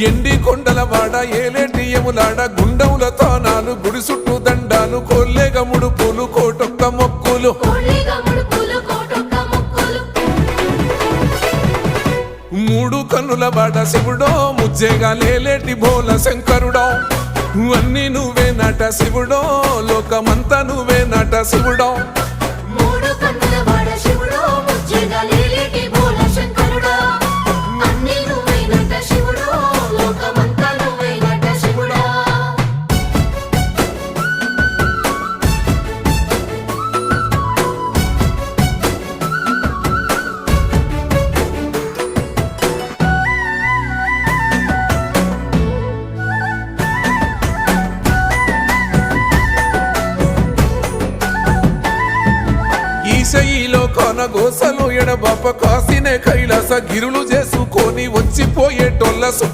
ఎండి కొండలవాడ ఏలేటి యములాడ గుండముల తానాలు గుడి చుట్టూ దండాలు కొల్లేగ ముడుపులు కోటొక్క మొక్కులు మూడు కన్నుల వాడ శివుడో ముజ్జేగా లేలేటి బోల శంకరుడో అన్ని నువ్వే నట శివుడో లోకమంతా నువ్వే నట శివుడో ఈశయిలో కొనగోసలు ఎడబాప కాసినే కైలాస గిరులు చేసుకొని వచ్చిపోయేటోళ్ళ